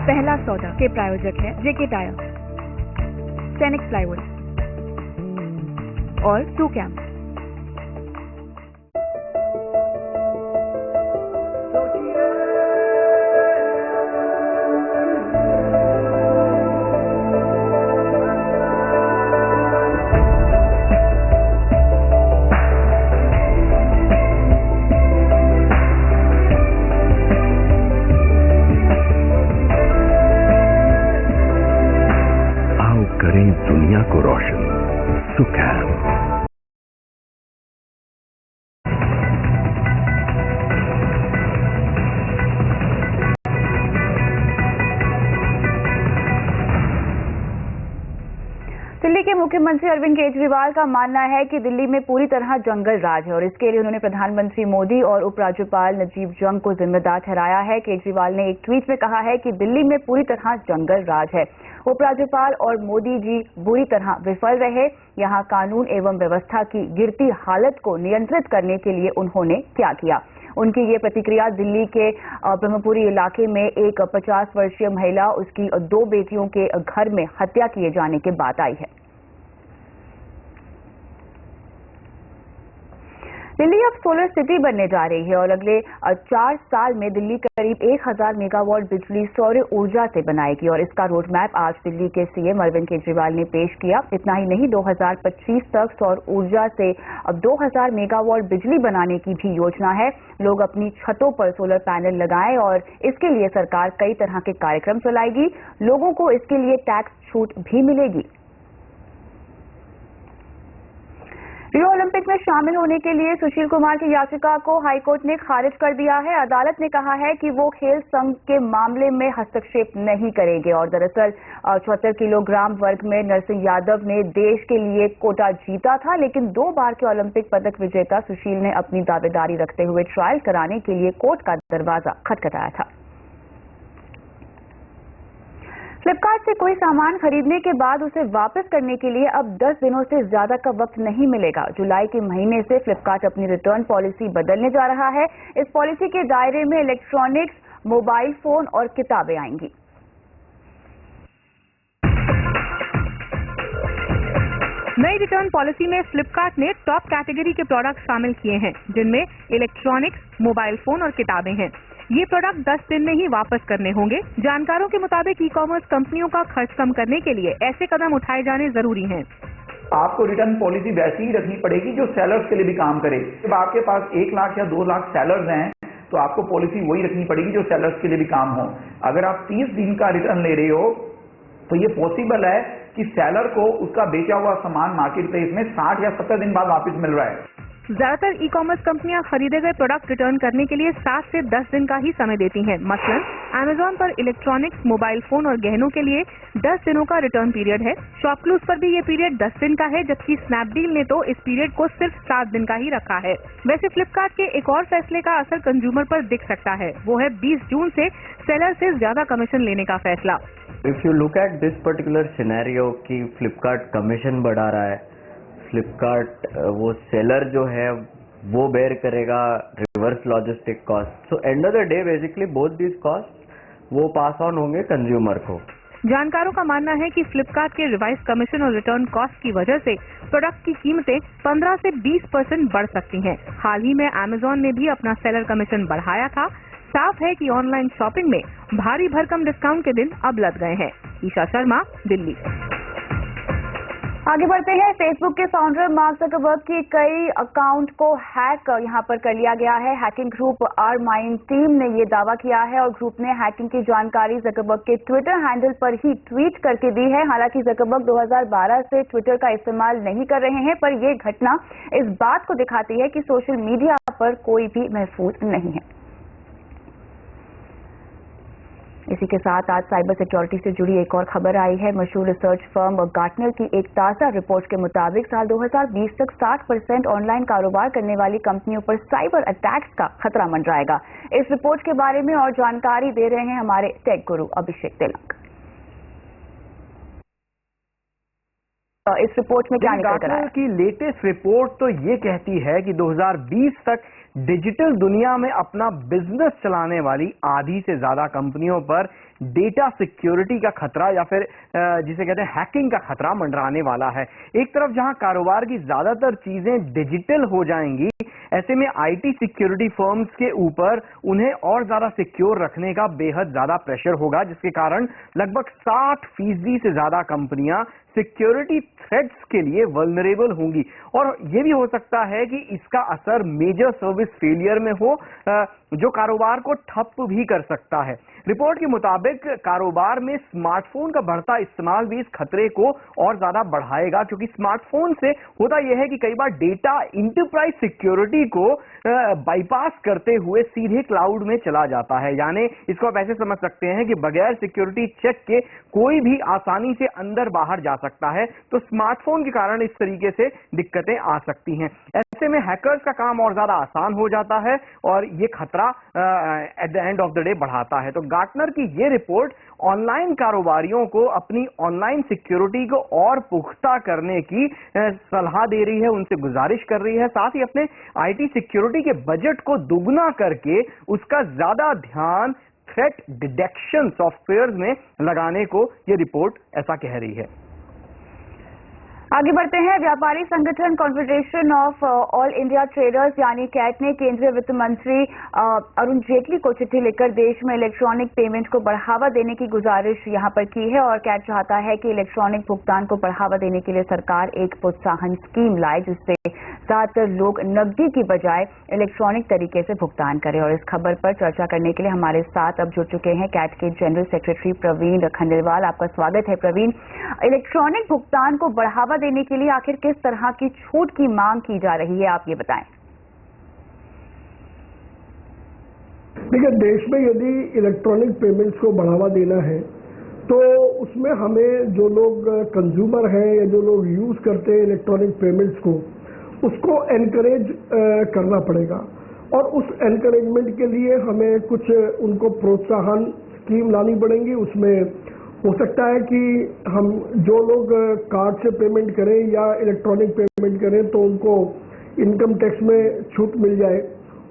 पहला सौदा के प्रायोजक है जेके टायर, सैनिक प्लाईवुड और टू कैम्प। करें दुनिया को रोशन। सुकैम। दिल्ली के मुख्यमंत्री अरविंद केजरीवाल का मानना है कि दिल्ली में पूरी तरह जंगल राज है और इसके लिए उन्होंने प्रधानमंत्री मोदी और उपराज्यपाल नजीब जंग को जिम्मेदार ठहराया है। केजरीवाल ने एक ट्वीट में कहा है कि दिल्ली में पूरी तरह जंगल राज है। उपराज्यपाल और मोदी जी बुरी तरह विफल रहे। यहां कानून एवं व्यवस्था की गिरती हालत को नियंत्रित करने के लिए उन्होंने क्या किया। उनकी ये प्रतिक्रिया दिल्ली के ब्रह्मपुरी इलाके में एक 50 वर्षीय महिला, उसकी 2 बेटियों के घर में हत्या किए जाने के बाद आई है। दिल्ली अब सोलर सिटी बनने जा रही है और अगले 4 साल में दिल्ली करीब 1000 मेगावाट बिजली सौर ऊर्जा से बनाएगी और इसका रोड मैप आज दिल्ली के सीएम अरविंद केजरीवाल ने पेश किया। इतना ही नहीं, 2025 तक सौर ऊर्जा से अब 2000 मेगावाट बिजली बनाने की भी योजना है। लोग अपनी छतों पर सोलर पैनल लगाएं और इसके लिए सरकार कई तरह के कार्यक्रम चलाएगी। लोगों को इसके लिए टैक्स छूट भी मिलेगी। रियो ओलंपिक में शामिल होने के लिए सुशील कुमार की याचिका को हाईकोर्ट ने खारिज कर दिया है। अदालत ने कहा है कि वो खेल संघ के मामले में हस्तक्षेप नहीं करेंगे और दरअसल 74 किलोग्राम वर्ग में नरसिंह यादव ने देश के लिए कोटा जीता था, लेकिन 2 बार के ओलंपिक पदक विजेता सुशील ने अपनी दावेदारी रखते हुए ट्रायल कराने के लिए कोर्ट का दरवाजा खटखटाया था। फ्लिपकार्ट से कोई सामान खरीदने के बाद उसे वापस करने के लिए अब 10 दिनों से ज्यादा का वक्त नहीं मिलेगा। जुलाई के महीने से फ्लिपकार्ट अपनी रिटर्न पॉलिसी बदलने जा रहा है। इस पॉलिसी के दायरे में इलेक्ट्रॉनिक्स, मोबाइल फोन और किताबें आएंगी। नई रिटर्न पॉलिसी में फ्लिपकार्ट ने टॉप कैटेगरी के प्रोडक्ट शामिल किए हैं, जिनमें इलेक्ट्रॉनिक्स, मोबाइल फोन और किताबें हैं। ये प्रोडक्ट 10 दिन में ही वापस करने होंगे। जानकारों के मुताबिक ई कॉमर्स कंपनियों का खर्च कम करने के लिए ऐसे कदम उठाए जाने जरूरी हैं। आपको रिटर्न पॉलिसी वैसी ही रखनी पड़ेगी जो सेलर्स के लिए भी काम करे। जब आपके पास 1 लाख या 2 लाख सेलर्स हैं तो आपको पॉलिसी वही रखनी पड़ेगी जो सेलर्स के लिए भी काम हो। अगर आप 30 दिन का रिटर्न ले रहे हो तो ये पॉसिबल है कि सेलर को उसका बेचा हुआ सामान मार्केट प्लेस में 60 या 70 दिन बाद वापस मिल रहा है। ज्यादातर ई कॉमर्स कंपनियां खरीदे गए प्रोडक्ट रिटर्न करने के लिए 7 से 10 दिन का ही समय देती हैं। मसलन अमेजॉन पर इलेक्ट्रॉनिक्स, मोबाइल फोन और गहनों के लिए 10 दिनों का रिटर्न पीरियड है। शॉपक्लूज पर भी ये पीरियड 10 दिन का है, जबकि स्नैपडील ने तो इस पीरियड को सिर्फ 7 दिन का ही रखा है। वैसे फ्लिपकार्ट के एक और फैसले का असर कंज्यूमर पर दिख सकता है। वो है 20 जून से सेलर से ज्यादा कमीशन लेने का फैसला। If you look at this particular scenario कि फ्लिपकार्ट कमीशन बढ़ा रहा है, फ्लिपकार्ट वो सेलर जो है वो बेयर करेगा reverse logistic cost. So end of the day basically both this cost वो पास ऑन होंगे कंज्यूमर को। जानकारों का मानना है कि फ्लिपकार्ट के रिवाइज कमीशन और रिटर्न कॉस्ट की वजह से प्रोडक्ट की कीमतें 15 से 20% बढ़ सकती हैं। हाल ही में अमेजॉन ने भी अपना सेलर कमीशन बढ़ाया था। साफ है कि ऑनलाइन शॉपिंग में भारी भरकम डिस्काउंट के दिन अब लग गए हैं। ईशा शर्मा, दिल्ली। आगे बढ़ते हैं। फेसबुक के फाउंडर मार्क ज़करबर्ग की कई अकाउंट को हैक यहां पर कर लिया गया है। हैकिंग ग्रुप आर-माइन टीम ने ये दावा किया है और ग्रुप ने हैकिंग की जानकारी ज़करबर्ग के ट्विटर हैंडल पर ही ट्वीट करके दी है। हालांकि ज़करबर्ग 2012 से ट्विटर का इस्तेमाल नहीं कर रहे हैं, पर यह घटना इस बात को दिखाती है कि सोशल मीडिया पर कोई भी महफूज नहीं है। इसी के साथ आज साइबर सिक्योरिटी से जुड़ी एक और खबर आई है। मशहूर रिसर्च फर्म गार्टनर की एक ताज़ा रिपोर्ट के मुताबिक साल 2020 तक 60% ऑनलाइन कारोबार करने वाली कंपनियों पर साइबर अटैक्स का खतरा मंडराएगा। इस रिपोर्ट के बारे में और जानकारी दे रहे हैं हमारे टेक गुरु अभिषेक तेलंग। इस रिपोर्ट में क्या निकल कर आया? गार्टनर की लेटेस्ट रिपोर्ट तो ये कहती है कि 2020 तक डिजिटल दुनिया में अपना बिजनेस चलाने वाली आधी से ज्यादा कंपनियों पर डेटा सिक्योरिटी का खतरा या फिर जिसे कहते हैं हैकिंग का खतरा मंडराने वाला है। एक तरफ जहां कारोबार की ज्यादातर चीजें डिजिटल हो जाएंगी, ऐसे में आईटी सिक्योरिटी फर्म्स के ऊपर उन्हें और ज्यादा सिक्योर रखने का बेहद ज्यादा प्रेशर होगा, जिसके कारण लगभग 60% से ज्यादा कंपनियां सिक्योरिटी थ्रेट्स के लिए वल्नरेबल होंगी और यह भी हो सकता है कि इसका असर मेजर सर्विस फेलियर में हो, जो कारोबार को ठप भी कर सकता है। रिपोर्ट के मुताबिक कारोबार में स्मार्टफोन का बढ़ता इस्तेमाल भी इस खतरे को और ज्यादा बढ़ाएगा, क्योंकि स्मार्टफोन से होता यह है कि कई बार डेटा इंटरप्राइज सिक्योरिटी को बाईपास करते हुए सीधे क्लाउड में चला जाता है। यानी इसको आप ऐसे समझ सकते हैं कि बगैर सिक्योरिटी चेक के कोई भी आसानी से अंदर बाहर जा सकता है। तो स्मार्टफोन के कारण इस तरीके से दिक्कतें आ सकती हैं। ऐसे में हैकर्स का काम और ज्यादा आसान हो जाता है और ये खतरा at the end of the day बढ़ाता है। तो गार्टनर की ये रिपोर्ट ऑनलाइन कारोबारियों को अपनी ऑनलाइन सिक्योरिटी को और पुख्ता करने की सलाह दे रही है, उनसे गुजारिश कर रही है, साथ ही अपने आईटी सिक्योरिटी के बजट को दुगना करके उसका ज्यादा ध्यान थ्रेट डिटेक्शन सॉफ्टवेयर में लगाने को ये रिपोर्ट ऐसा कह रही है। आगे बढ़ते हैं। व्यापारी संगठन confederation of all India traders यानी कैट ने केंद्रीय वित्त मंत्री अरुण जेटली को चिट्ठी लिखकर देश में इलेक्ट्रॉनिक पेमेंट को बढ़ावा देने की गुजारिश यहां पर की है और कैट चाहता है कि इलेक्ट्रॉनिक भुगतान को बढ़ावा देने के लिए सरकार एक प्रोत्साहन स्कीम लाए, जिससे ज्यादातर लोग नकदी की बजाय इलेक्ट्रॉनिक तरीके से भुगतान करें। और इस खबर पर चर्चा करने के लिए हमारे साथ अब जुड़ चुके हैं कैट के जनरल सेक्रेटरी प्रवीण खंडेलवाल। आपका स्वागत है प्रवीण। इलेक्ट्रॉनिक भुगतान को बढ़ावा देने के लिए आखिर किस तरह की छूट की मांग की जा रही है, आप ये बताएं। देखिए, देश में यदि इलेक्ट्रॉनिक पेमेंट्स को बढ़ावा देना है तो उसमें हमें जो लोग कंज्यूमर हैं या जो लोग यूज करते हैं इलेक्ट्रॉनिक पेमेंट्स को, उसको एनकरेज करना पड़ेगा और उस एनकरेजमेंट के लिए हमें कुछ उनको प्रोत्साहन स्कीम लानी पड़ेंगी। उसमें हो सकता है कि हम जो लोग कार्ड से पेमेंट करें या इलेक्ट्रॉनिक पेमेंट करें तो उनको इनकम टैक्स में छूट मिल जाए,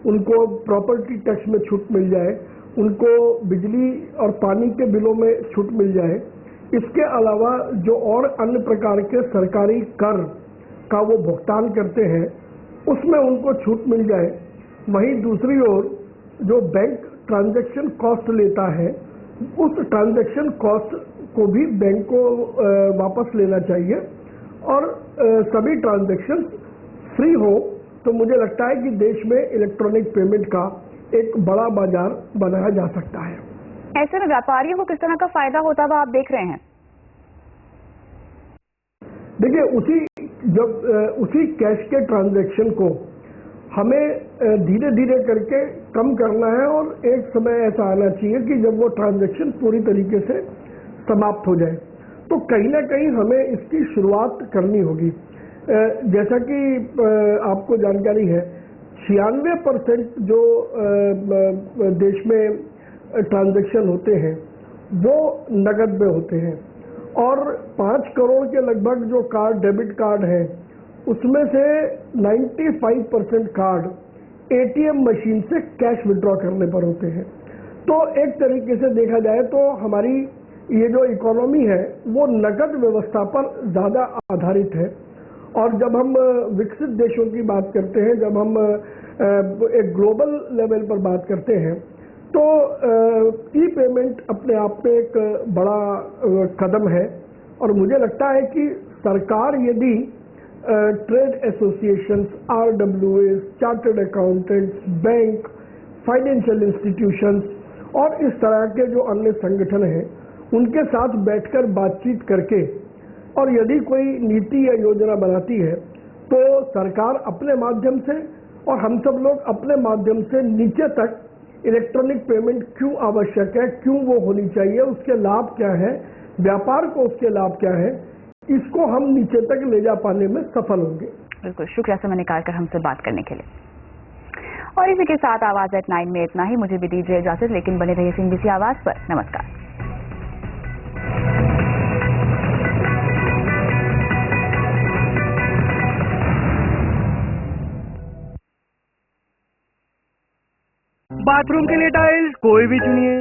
उनको प्रॉपर्टी टैक्स में छूट मिल जाए, उनको बिजली और पानी के बिलों में छूट मिल जाए। इसके अलावा जो और अन्य प्रकार के सरकारी कर का वो भुगतान करते हैं उसमें उनको छूट मिल जाए। वहीं दूसरी ओर जो बैंक ट्रांजैक्शन कॉस्ट लेता है, उस ट्रांजैक्शन कॉस्ट को भी बैंक को वापस लेना चाहिए और सभी ट्रांजैक्शन फ्री हो। तो मुझे लगता है कि देश में इलेक्ट्रॉनिक पेमेंट का एक बड़ा बाजार बनाया जा सकता है। ऐसे में व्यापारियों को किस तरह का फायदा होता हुआ आप देख रहे हैं? देखिए, उसी कैश के ट्रांजैक्शन को हमें धीरे धीरे करके कम करना है और एक समय ऐसा आना चाहिए कि जब वो ट्रांजैक्शन पूरी तरीके से समाप्त हो जाए। तो कहीं ना कहीं हमें इसकी शुरुआत करनी होगी। जैसा कि आपको जानकारी है, 96% जो देश में ट्रांजैक्शन होते हैं वो नगद में होते हैं और 5 करोड़ के लगभग जो कार्ड, डेबिट कार्ड हैं, उसमें से 95% कार्ड एटीएम मशीन से कैश विड्रॉ करने पर होते हैं। तो एक तरीके से देखा जाए तो हमारी ये जो इकोनॉमी है वो नगद व्यवस्था पर ज़्यादा आधारित है। और जब हम विकसित देशों की बात करते हैं, जब हम एक ग्लोबल लेवल पर बात करते हैं, तो ई पेमेंट अपने आप में एक बड़ा कदम है और मुझे लगता है कि सरकार यदि trade associations, RWAs, chartered accountants, bank, financial institutions और इस तरह के जो अन्य संगठन हैं उनके साथ बैठकर बातचीत करके और यदि कोई नीति या योजना बनाती है तो सरकार अपने माध्यम से और हम सब लोग अपने माध्यम से नीचे तक इलेक्ट्रॉनिक पेमेंट क्यों आवश्यक है, क्यों वो होनी चाहिए, उसके लाभ क्या है, व्यापार को उसके लाभ क्या है, इसको हम नीचे तक ले जा पाने में सफल होंगे। बिल्कुल, शुक्रिया समय निकालकर हमसे बात करने के लिए। और इसी के साथ आवाज एट 9 में इतना ही। मुझे भी दीजिए इजाजत, लेकिन बने रहिए CNBC आवाज पर। नमस्कार। बाथरूम के लिए टाइल्स कोई भी चुनिए,